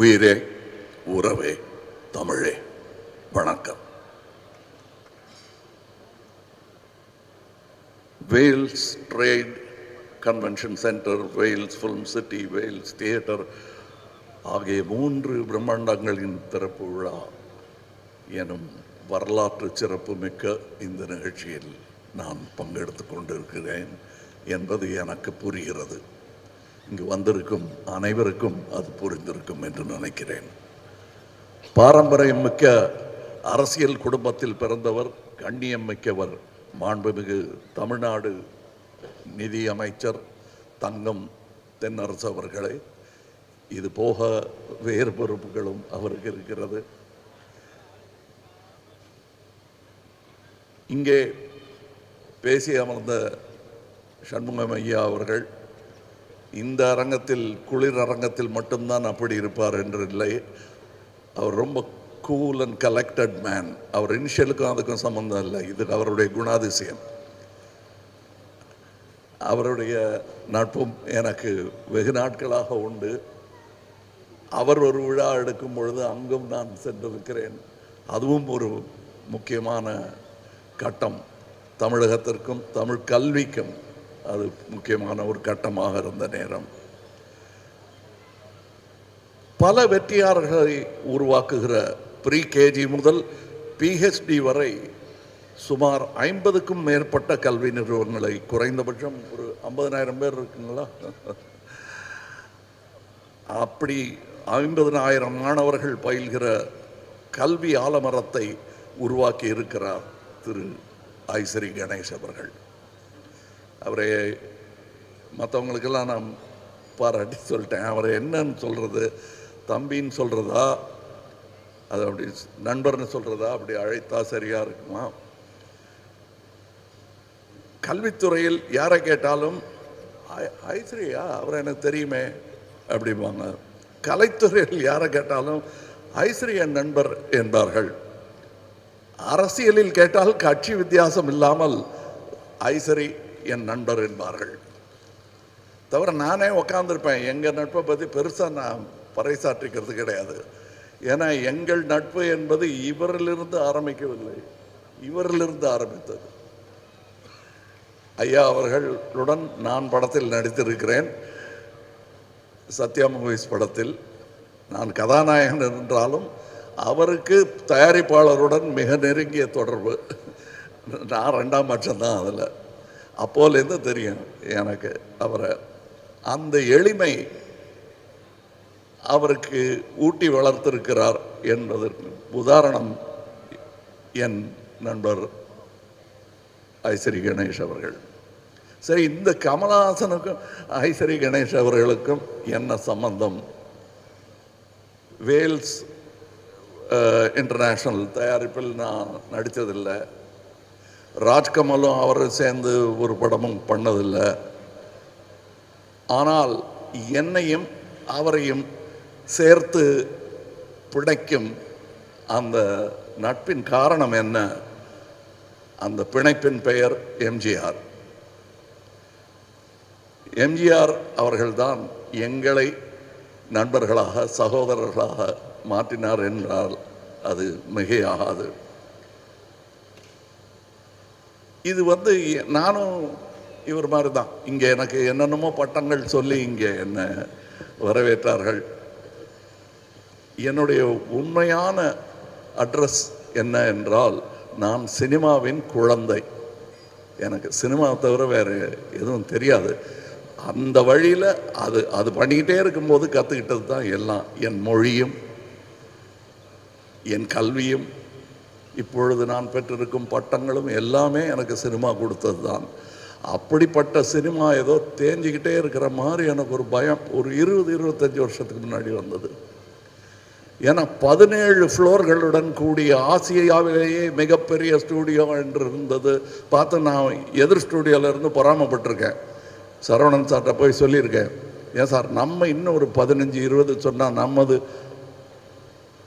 உயிரே உறவே தமிழே வணக்கம். Vels trade convention centre, Vels film city, Vels theatre ஆகிய 3 பிரம்மாண்டங்களின் திறப்பு விழா எனும் வரலாற்று சிறப்புமிக்க இந்த நிகழ்ச்சியில் நான் பங்கெடுத்து கொண்டிருக்கிறேன் என்பது எனக்கு புரிகிறது. இங்கு வந்திருக்கும் அனைவருக்கும் அது புரிந்திருக்கும் என்று நினைக்கிறேன். பாரம்பரியம் மிக்க அரசியல் குடும்பத்தில் பிறந்தவர், கண்ணியம் மிக்கவர், மாண்புமிகு தமிழ்நாடு நிதி அமைச்சர் தங்கம் தென்னரசு அவர்களே. இது போக வேறு பொறுப்புகளும் அவருக்கு இருக்கிறது. இங்கே பேசி அமர்ந்த சண்முகம் ஐயா அவர்கள் இந்த அரங்கத்தில், குளிர் அரங்கத்தில் மட்டும்தான் அப்படி இருப்பார் என்று இல்லை. அவர் ரொம்ப கூல் அண்ட் கலெக்டட் மேன். அவர் இனிஷியலுக்கும் அதுக்கும் சம்பந்தம் இல்லை, இது அவருடைய குணாதிசயம். அவருடைய நட்பும் எனக்கு வெகு நாட்களாக உண்டு. அவர் ஒரு விழா எடுக்கும் பொழுது அங்கும் நான் சென்றிருக்கிறேன். அதுவும் ஒரு முக்கியமான கட்டம். தமிழகத்திற்கும் தமிழ் கல்விக்கும் அது முக்கியமான ஒரு கட்டமாக இருந்த நேரம். பல வெற்றியாளர்களை உருவாக்குகிற ப்ரீ கேஜி முதல் பிஹெச்டி வரை சுமார் 50க்கும் மேற்பட்ட கல்வி நிறுவனங்களை, குறைந்தபட்சம் ஒரு 50,000 பேர் இருக்குங்களா, அப்படி 50,000 மாணவர்கள் பயில்கிற கல்வி ஆலமரத்தை உருவாக்கி இருக்கிறார் திரு ஐஸ்ரீ கணேஷ் அவர்கள். அவரை மற்றவங்களுக்கெல்லாம் நான் பாராட்டி சொல்லிட்டேன். அவரை என்னன்னு சொல்கிறது, தம்பின்னு சொல்கிறதா, அது அப்படி நண்பர்னு சொல்கிறதா, அப்படி அழைத்தா சரியாக இருக்குமா? கல்வித்துறையில் யாரை கேட்டாலும் ஐஸ்ரீயா, அவரை எனக்கு தெரியுமே அப்படிம்பாங்க. கலைத்துறையில் யாரை கேட்டாலும் ஐஸ்ரீ என் நண்பர் என்பார்கள். அரசியலில் கேட்டால் கட்சி வித்தியாசம் இல்லாமல் ஐஸ்ரீ என் நண்பர் என்பார்கள். தவிர நானே உக்காந்துருப்பேன். எங்கள் நட்பை பற்றி பெருசாக நான் பறைசாற்றிக்கிறது கிடையாது. ஏன்னா எங்கள் நட்பு என்பது இவரிலிருந்து ஆரம்பிக்கவில்லை, இவரிலிருந்து ஆரம்பித்தது. ஐயா அவர்களுடன் நான் படத்தில் நடித்திருக்கிறேன். சத்யா மூவிஸ் படத்தில் நான் கதாநாயகன் என்றாலும் அவருக்கு தயாரிப்பாளருடன் மிக நெருங்கிய தொடர்பு. நான் 2ஆம் பட்சம்தான் அதில். அப்போலேருந்து தெரியும் எனக்கு அவரை. அந்த எளிமை அவருக்கு ஊட்டி வளர்த்திருக்கிறார் என்பதற்கு உதாரணம் என் நண்பர் ஐஸ்ரீ கணேஷ் அவர்கள். சரி, இந்த கமலஹாசனுக்கும் ஐஸ்ரீ கணேஷ் அவர்களுக்கும் என்ன சம்பந்தம்? வேல்ஸ் இன்டர்நேஷ்னல் தயாரிப்பில் நான் நடித்ததில்லை. ராஜ்கமலும் அவரும் சேர்ந்து ஒரு படமும் பண்ணதில்லை. ஆனால் என்னையும் அவரையும் சேர்த்து பிணைக்கும் அந்த நட்பின் காரணம் என்ன? அந்த பிணைப்பின் பெயர் எம்ஜிஆர். எம்ஜிஆர் அவர்கள்தான் எங்களை நண்பர்களாக, சகோதரர்களாக மாற்றினார் என்றால் அது மிகையாகாது. இது நானும் இவர் மாதிரி தான். இங்கே எனக்கு என்னென்னமோ பட்டங்கள் சொல்லி இங்கே என்னை வரவேற்றார்கள். என்னுடைய உண்மையான அட்ரஸ் என்ன என்றால், நான் சினிமாவின் குழந்தை. எனக்கு சினிமா தவிர வேறு எதுவும் தெரியாது. அந்த வழியில் அது பண்ணிக்கிட்டே இருக்கும்போது கற்றுக்கிட்டது தான் எல்லாம். என் மொழியும் என் கல்வியும் இப்பொழுது நான் பெற்றிருக்கும் பட்டங்களும் எல்லாமே எனக்கு சினிமா கொடுத்தது தான். அப்படிப்பட்ட சினிமா ஏதோ தேஞ்சிக்கிட்டே இருக்கிற மாதிரி எனக்கு ஒரு பயம் ஒரு 20-25 வருஷத்துக்கு முன்னாடி வந்தது. ஏன்னா 17 ஃப்ளோர்களுடன் கூடிய ஆசியாவிலேயே மிகப்பெரிய ஸ்டூடியோ என்று இருந்தது. பார்த்து நான் எதிர் ஸ்டூடியோவிலேருந்து பொறாமப்பட்டிருக்கேன். சரவணன் சார்கிட்ட போய் சொல்லியிருக்கேன், ஏன் சார் நம்ம இன்னும் ஒரு 15-20 சொன்னால் நம்மது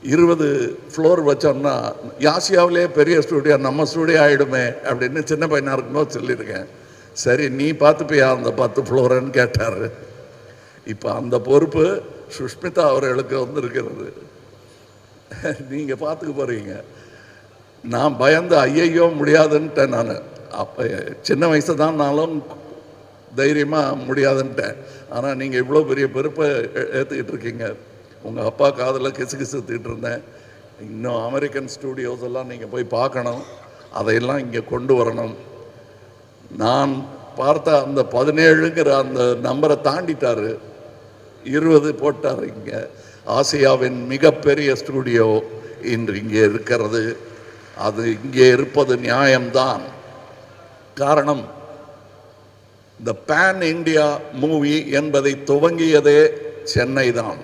20 ஃப்ளோர் வச்சோம்னா ஆசியாவிலே பெரிய ஸ்டூடியோ நம்ம ஸ்டூடியோ ஆகிடுமே அப்படின்னு சின்ன பையனாக இருக்கும்போது சொல்லியிருக்கேன். சரி, நீ பார்த்துப்பியா அந்த 10 ஃப்ளோருன்னு கேட்டார். இப்போ அந்த பொறுப்பு சுஷ்மிதா அவர்களுக்கு வந்திருக்கிறது. நீங்கள் பார்த்துக்க போகிறீங்க. நான் பயந்து ஐயையோ முடியாதுன்ட்டேன். நான் அப்போ சின்ன வயசு தான்னாலும் தைரியமாக முடியாதுன்ட்டேன். ஆனால் நீங்கள் இவ்வளோ பெரிய பொறுப்பை ஏற்றுக்கிட்டு இருக்கீங்க. உங்கள் அப்பா காதில் கிசுகிசுத்துக்கிட்டு இருந்தேன். இன்னும் அமெரிக்கன் ஸ்டூடியோஸ் எல்லாம் நீங்கள் போய் பார்க்கணும், அதையெல்லாம் இங்கே கொண்டு வரணும். நான் பார்த்த அந்த 17ங்கிற அந்த நம்பரை தாண்டிட்டார், 20 போட்டார். இங்கே ஆசியாவின் மிகப்பெரிய ஸ்டூடியோ இன்று இங்கே இருக்கிறது. அது இங்கே இருப்பது நியாயம்தான். காரணம், இந்த பேன் இண்டியா மூவி என்பதை துவங்கியதே சென்னை தான்.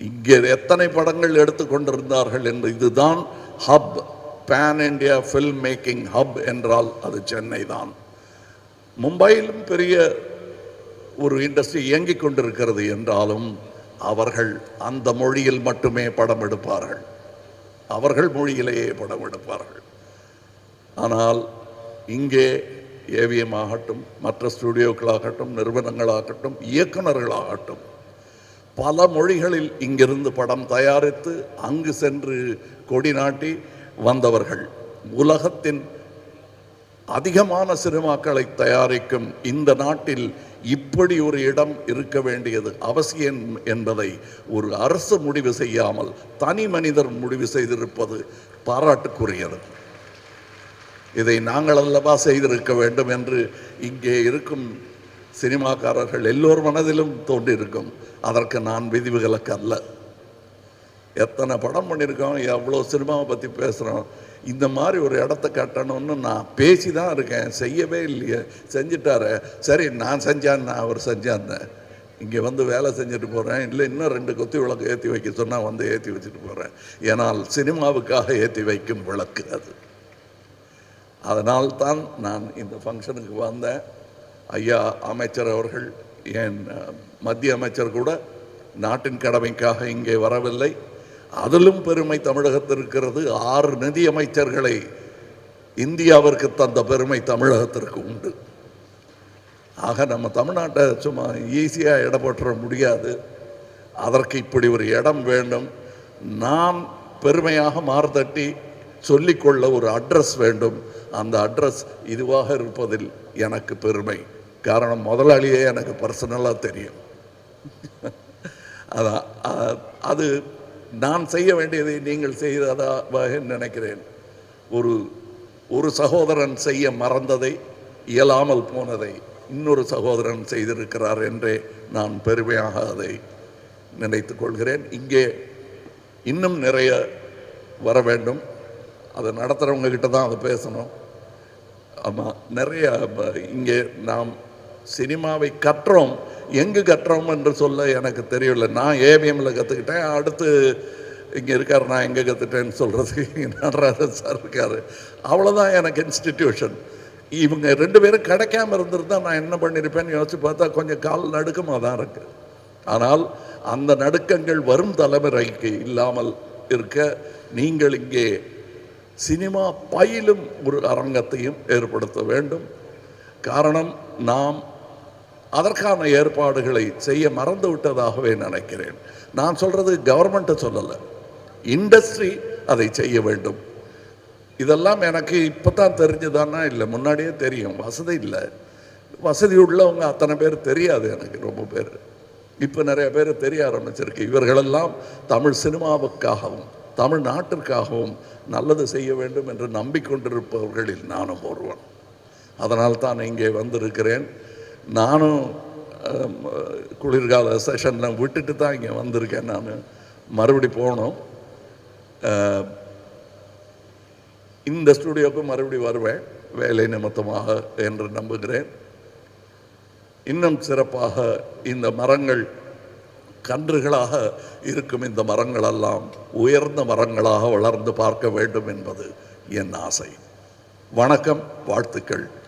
இங்கே எத்தனை படங்கள் எடுத்துக்கொண்டிருந்தார்கள் என்று. இதுதான் hub. Pan India film making hub என்றால் அது சென்னை தான். மும்பையிலும் பெரிய ஒரு இண்டஸ்ட்ரி இயங்கிக் கொண்டிருக்கிறது என்றாலும் அவர்கள் அந்த மொழியில் மட்டுமே படம் எடுப்பார்கள், அவர்கள் மொழியிலேயே படம் எடுப்பார்கள். ஆனால் இங்கே ஏவிஎம் ஆகட்டும், மற்ற ஸ்டூடியோக்களாகட்டும், நிறுவனங்களாகட்டும், இயக்குநர்களாகட்டும், பல மொழிகளில் இங்கிருந்து படம் தயாரித்து அங்கு சென்று கொடி நாட்டி வந்தவர்கள். உலகத்தின் அதிகமான சினிமாக்களை தயாரிக்கும் இந்த நாட்டில் இப்படி ஒரு இடம் இருக்க வேண்டியது அவசியம் என்பதை ஒரு அரசு முடிவு செய்யாமல் தனி மனிதர் முடிவு செய்திருப்பது பாராட்டுக்குரியது. இதை நாங்கள் அல்லவா செய்திருக்க வேண்டும் என்று இங்கே இருக்கும் சினிமாக்காரர்கள் எல்லோர் மனதிலும் தோன்றியிருக்கும். அதற்கு நான் விதிவிலக்கு அல்ல. எத்தனை படம் பண்ணியிருக்கோம், எவ்வளோ சினிமாவை பற்றி பேசுகிறோம். இந்த மாதிரி ஒரு இடத்த கட்டணும்னு நான் பேசி தான் இருக்கேன், செய்யவே இல்லையே. செஞ்சிட்டாரு, சரி நான் செஞ்சேன், அவர் செஞ்சான்னு இங்கே வந்து வேலை செஞ்சுட்டு போகிறேன். இல்லை இன்னும் 2 கொத்தி விளக்கு ஏற்றி வைக்க சொன்னால் வந்து ஏற்றி வச்சுட்டு போகிறேன். ஏன்னால் சினிமாவுக்காக ஏற்றி வைக்கும் விளக்கு அது. அதனால்தான் நான் இந்த ஃபங்க்ஷனுக்கு வந்தேன். ஐயா அமைச்சர் அவர்கள், என் மத்திய அமைச்சர் கூட நாட்டின் கடமைக்காக இங்கே வரவில்லை. அதிலும் பெருமை தமிழகத்தில் இருக்கிறது. 6 நிதி அமைச்சர்களை இந்தியாவிற்கு தந்த பெருமை தமிழகத்திற்கு உண்டு. ஆக நம்ம தமிழ்நாட்டை சும்மா ஈஸியாக இடம் போட்டுற முடியாது. அதற்கு இப்படி ஒரு இடம் வேண்டும். நான் பெருமையாக மார்தட்டி சொல்லிக்கொள்ள ஒரு அட்ரஸ் வேண்டும். அந்த அட்ரஸ் இதுவாக இருப்பதில் எனக்கு பெருமை. காரணம், முதலாளியே எனக்கு பர்சனலாக தெரியும். அதான் அது நான் செய்ய வேண்டியதை நீங்கள் செய்ததாக நினைக்கிறேன். ஒரு சகோதரன் செய்ய மறந்ததை, இயலாமல் போனதை இன்னொரு சகோதரன் செய்திருக்கிறார் என்றே நான் பெருமையாக அதை நினைத்து கொள்கிறேன். இங்கே இன்னும் நிறைய வர வேண்டும். அதை நடத்துகிறவங்க கிட்ட தான் அதை பேசணும். ஆமாம், நிறைய இங்கே நாம் சினிமாவை கற்றோம். எங்கு கற்றோம் என்று சொல்ல எனக்கு தெரியல. நான் ஏவிஎம்மில் கற்றுக்கிட்டேன். அடுத்து இங்கே இருக்கார், நான் எங்கே கற்றுட்டேன்னு சொல்கிறதுக்கு நடராஜன் சார் இருக்கார். அவ்வளோதான் எனக்கு இன்ஸ்டிடியூஷன். இவங்க 2 பேரும் கிடைக்காம இருந்திருந்தால் நான் என்ன பண்ணியிருப்பேன்னு யோசிச்சு பார்த்தா கொஞ்சம் கால் நடுக்கமாக தான் இருக்குது. ஆனால் அந்த நடுக்கங்கள் வரும் தலைமுறைக்கு இல்லாமல் இருக்க நீங்கள் இங்கே சினிமா பயிலும் ஒரு அரங்கத்தையும் ஏற்படுத்த வேண்டும். காரணம், நாம் அதற்கான ஏற்பாடுகளை செய்ய மறந்து விட்டதாகவே நினைக்கிறேன். நான் சொல்கிறது கவர்மெண்ட்டை சொல்லலை, இண்டஸ்ட்ரி அதை செய்ய வேண்டும். இதெல்லாம் எனக்கு இப்போ தான் தெரிஞ்சுதானா? இல்லை, முன்னாடியே தெரியும். வசதி இல்லை, வசதி உள்ளவங்க அத்தனை பேர் தெரியாது எனக்கு. ரொம்ப பேர் இப்போ நிறைய பேர் தெரிய ஆரம்பிச்சிருக்கு. இவர்களெல்லாம் தமிழ் சினிமாவுக்காகவும் தமிழ்நாட்டிற்காகவும் நல்லது செய்ய வேண்டும் என்று நம்பிக்கொண்டிருப்பவர்களில் நானும் ஒருவன். அதனால் தான் இங்கே வந்திருக்கிறேன். நானும் குளிர்கால செஷனில் விட்டுட்டு தான் இங்கே வந்திருக்கேன். நான் மறுபடி போகணும். இந்த ஸ்டூடியோவுக்கு மறுபடி வருவேன் வேலை நிமித்தமாக என்று நம்புகிறேன். இன்னும் சிறப்பாக இந்த மரங்கள் கன்றுகளாக இருக்கும். இந்த மரங்களெல்லாம் உயர்ந்த மரங்களாக வளர்ந்து பார்க்க வேண்டும் என்பது என் ஆசை. வணக்கம், வாழ்த்துக்கள்.